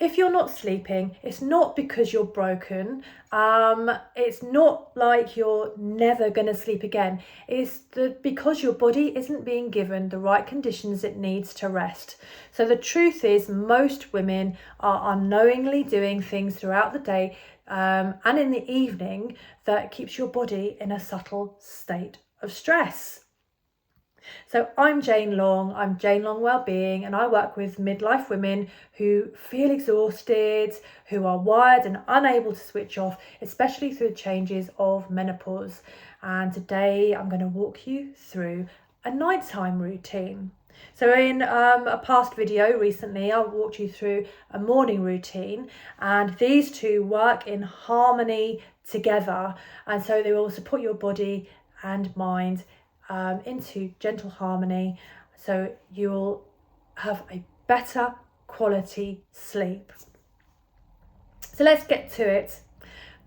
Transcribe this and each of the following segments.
if you're not sleeping, it's not because you're broken. It's not like you're never going to sleep again. It's because your body isn't being given the right conditions it needs to rest. So the truth is, most women are unknowingly doing things throughout the day and in the evening that keeps your body in a subtle state of stress. So I'm Jane Long, I'm Jane Long Wellbeing, and I work with midlife women who feel exhausted, who are wired and unable to switch off, especially through the changes of menopause. And today I'm going to walk you through a nighttime routine. So in a past video recently, I walked you through a morning routine, and these two work in harmony together. And so they will support your body and mind into gentle harmony, so you'll have a better quality sleep. So let's get to it.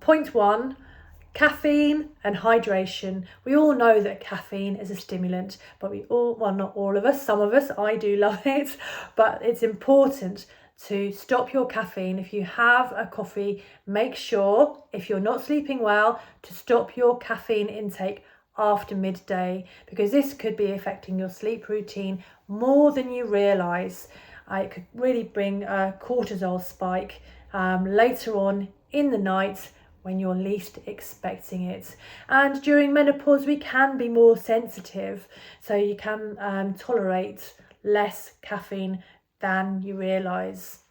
Point 1, caffeine and hydration. We all know that caffeine is a stimulant, but not all of us, some of us, I do love it, but it's important to stop your caffeine. If you have a coffee, make sure, if you're not sleeping well, to stop your caffeine intake after midday, because this could be affecting your sleep routine more than you realise. It could really bring a cortisol spike later on in the night when you're least expecting it. And during menopause, we can be more sensitive, so you can tolerate less caffeine than you realise.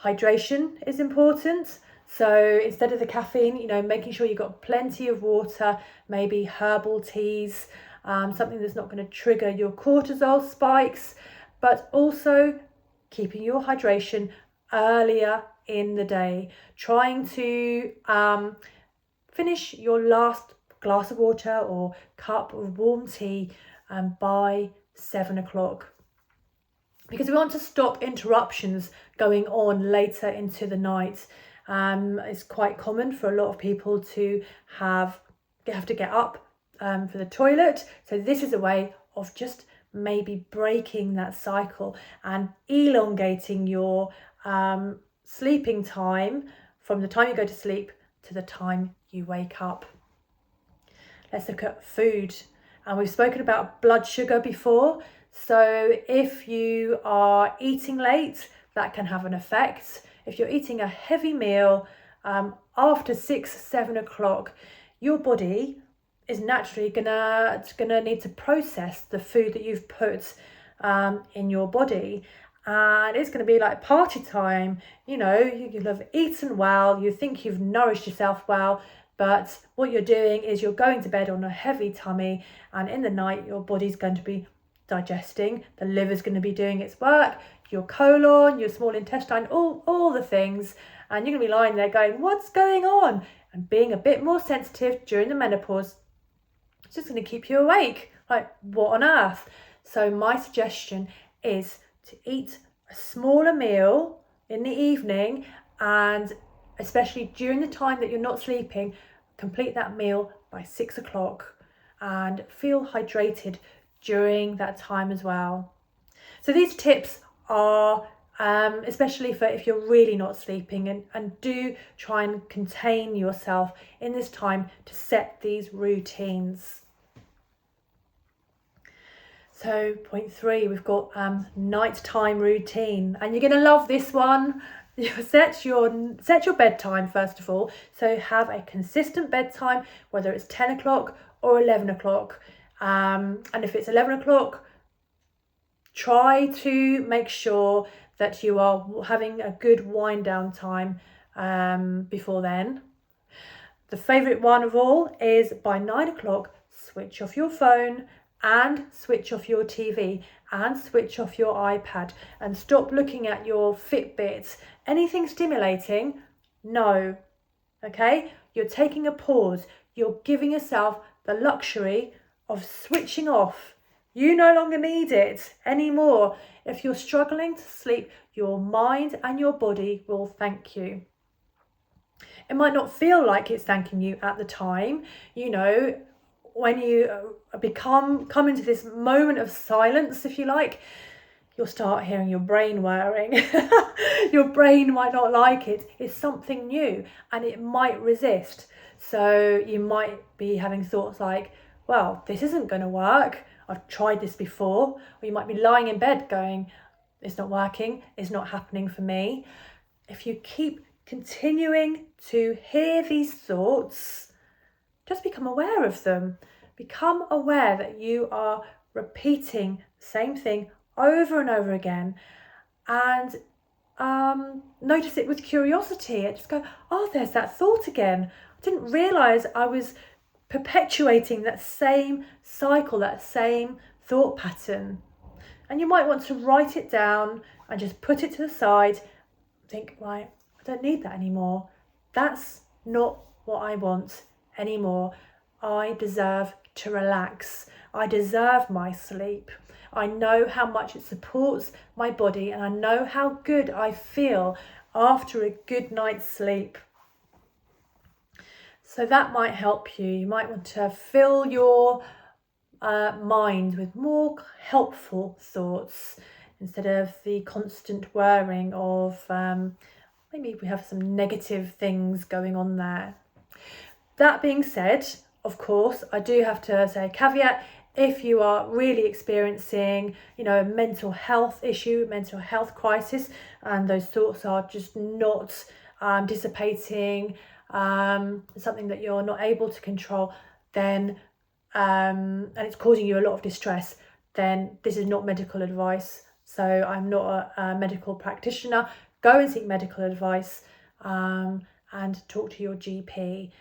Hydration is important. So instead of the caffeine, making sure you've got plenty of water, maybe herbal teas, something that's not going to trigger your cortisol spikes, but also keeping your hydration earlier in the day. Trying to finish your last glass of water or cup of warm tea by 7 o'clock. Because we want to stop interruptions going on later into the night. It's quite common for a lot of people to have to get up for the toilet. So this is a way of just maybe breaking that cycle and elongating your sleeping time from the time you go to sleep to the time you wake up. Let's look at food. And we've spoken about blood sugar before. So if you are eating late, that can have an effect. If you're eating a heavy meal after 6-7 o'clock, your body is naturally gonna need to process the food that you've put in your body, and it's going to be like party time. You'll have eaten well, you think you've nourished yourself well, but what you're doing is you're going to bed on a heavy tummy, and in the night your body's going to be digesting, the liver's going to be doing its work, your colon, your small intestine, all the things, and you're going to be lying there going, what's going on? And being a bit more sensitive during the menopause, it's just going to keep you awake. Like, what on earth? So my suggestion is to eat a smaller meal in the evening, and especially during the time that you're not sleeping, complete that meal by 6 o'clock and feel hydrated during that time as well. So these tips are especially for if you're really not sleeping, and do try and contain yourself in this time to set these routines. So point 3, we've got nighttime routine, and you're going to love this one. Set your bedtime first of all. So have a consistent bedtime, whether it's 10 o'clock or 11 o'clock. And if it's 11 o'clock, try to make sure that you are having a good wind down time before then. The favourite one of all is by 9 o'clock, switch off your phone and switch off your TV and switch off your iPad and stop looking at your Fitbit. Anything stimulating, no. Okay? You're taking a pause. You're giving yourself the luxury of switching off. You no longer need it anymore. If you're struggling to sleep, your mind and your body will thank you. It might not feel like it's thanking you at the time. When you come into this moment of silence, if you like, you'll start hearing your brain whirring. Your brain might not like it. It's something new and it might resist. So you might be having thoughts like, well, this isn't going to work. I've tried this before. Or you might be lying in bed going, it's not working. It's not happening for me. If you keep continuing to hear these thoughts, just become aware of them. Become aware that you are repeating the same thing over and over again, and notice it with curiosity. And just go, oh, there's that thought again. I didn't realise I was perpetuating that same cycle, that same thought pattern. And you might want to write it down and just put it to the side. Think, right, I don't need that anymore. That's not what I want anymore. I deserve to relax. I deserve my sleep. I know how much it supports my body, and I know how good I feel after a good night's sleep. So that might help you. You might want to fill your mind with more helpful thoughts instead of the constant whirring of maybe we have some negative things going on there. That being said, of course, I do have to say a caveat. If you are really experiencing, a mental health issue, mental health crisis, and those thoughts are just not dissipating, something that you're not able to control, then and it's causing you a lot of distress, then this is not medical advice. So I'm not a medical practitioner. Go and seek medical advice and talk to your GP,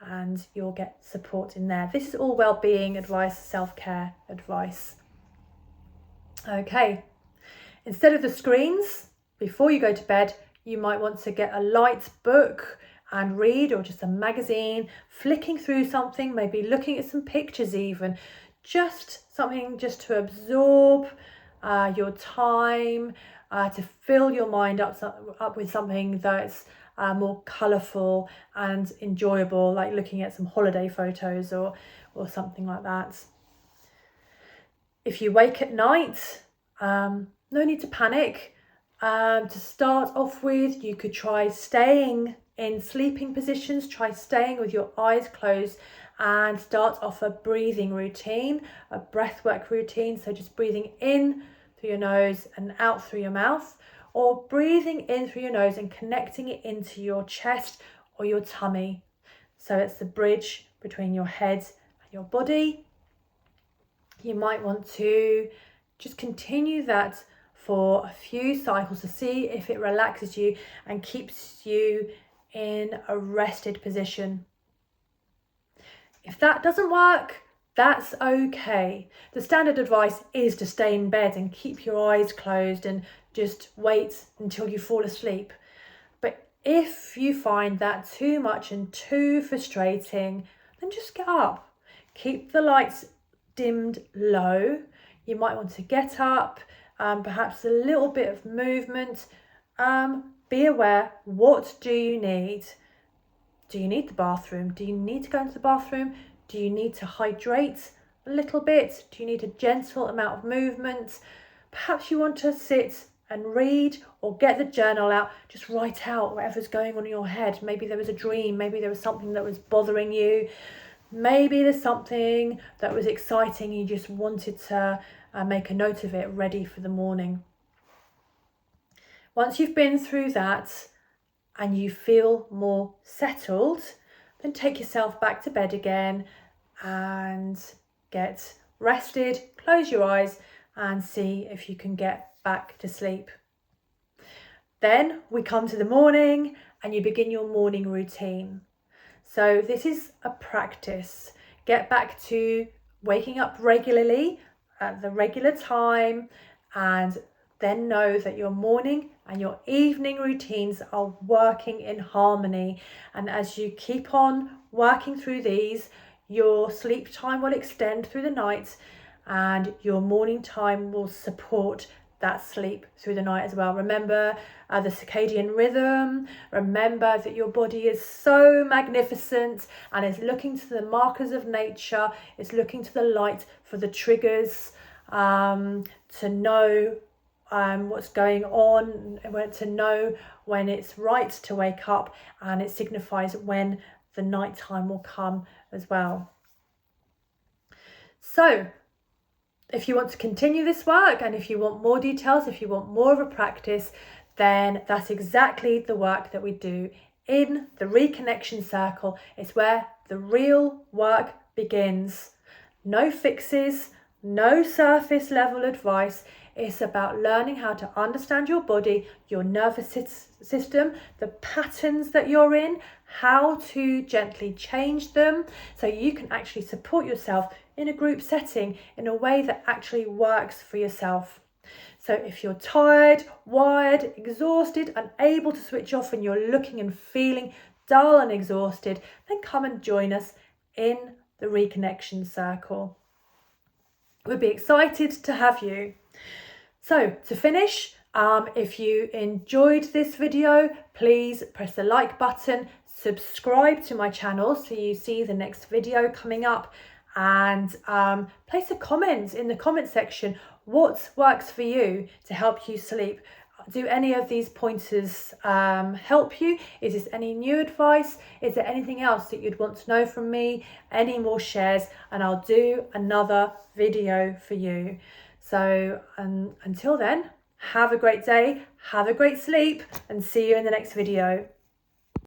and you'll get support in there. This is all well-being advice, self-care advice. Okay, instead of the screens, before you go to bed, you might want to get a light book and read, or just a magazine, flicking through something, maybe looking at some pictures even, just something just to absorb your time, to fill your mind up with something that's more colourful and enjoyable, like looking at some holiday photos or something like that. If you wake at night, no need to panic. To start off with, you could try staying in sleeping positions, try staying with your eyes closed, and start off a breathing routine, a breathwork routine. So just breathing in through your nose and out through your mouth, or breathing in through your nose and connecting it into your chest or your tummy. So it's the bridge between your head and your body. You might want to just continue that for a few cycles to see if it relaxes you and keeps you in a rested position. If that doesn't work, that's okay. The standard advice is to stay in bed and keep your eyes closed and just wait until you fall asleep. But if you find that too much and too frustrating, then just get up. Keep the lights dimmed low. You might want to get up, perhaps a little bit of movement. Be aware, what do you need? Do you need the bathroom? Do you need to go into the bathroom? Do you need to hydrate a little bit? Do you need a gentle amount of movement? Perhaps you want to sit and read, or get the journal out, just write out whatever's going on in your head. Maybe there was a dream, maybe there was something that was bothering you, maybe there's something that was exciting, you just wanted to make a note of it, ready for the morning. Once you've been through that and you feel more settled, then take yourself back to bed again and get rested, close your eyes and see if you can get back to sleep. Then we come to the morning and you begin your morning routine. So this is a practice. Get back to waking up regularly at the regular time, and then know that your morning and your evening routines are working in harmony. And as you keep on working through these, your sleep time will extend through the night and your morning time will support that sleep through the night as well. Remember the circadian rhythm. Remember that your body is so magnificent and is looking to the markers of nature. It's looking to the light for the triggers, to know what's going on, to know when it's right to wake up, and it signifies when the night time will come as well. So if you want to continue this work, and if you want more details, if you want more of a practice, then that's exactly the work that we do in the Reconnection Circle. It's where the real work begins. No fixes, no surface level advice. It's about learning how to understand your body, your nervous system, the patterns that you're in, how to gently change them so you can actually support yourself in a group setting in a way that actually works for yourself. So if you're tired, wired, exhausted, unable to switch off, and you're looking and feeling dull and exhausted, then come and join us in the Reconnection Circle. We'd be excited to have you. So to finish, if you enjoyed this video, please press the like button, subscribe to my channel so you see the next video coming up, and place a comment in the comment section. What works for you to help you sleep? Do any of these pointers help you? Is this any new advice? Is there anything else that you'd want to know from me? Any more shares, and I'll do another video for you. So until then, have a great day, have a great sleep, and see you in the next video.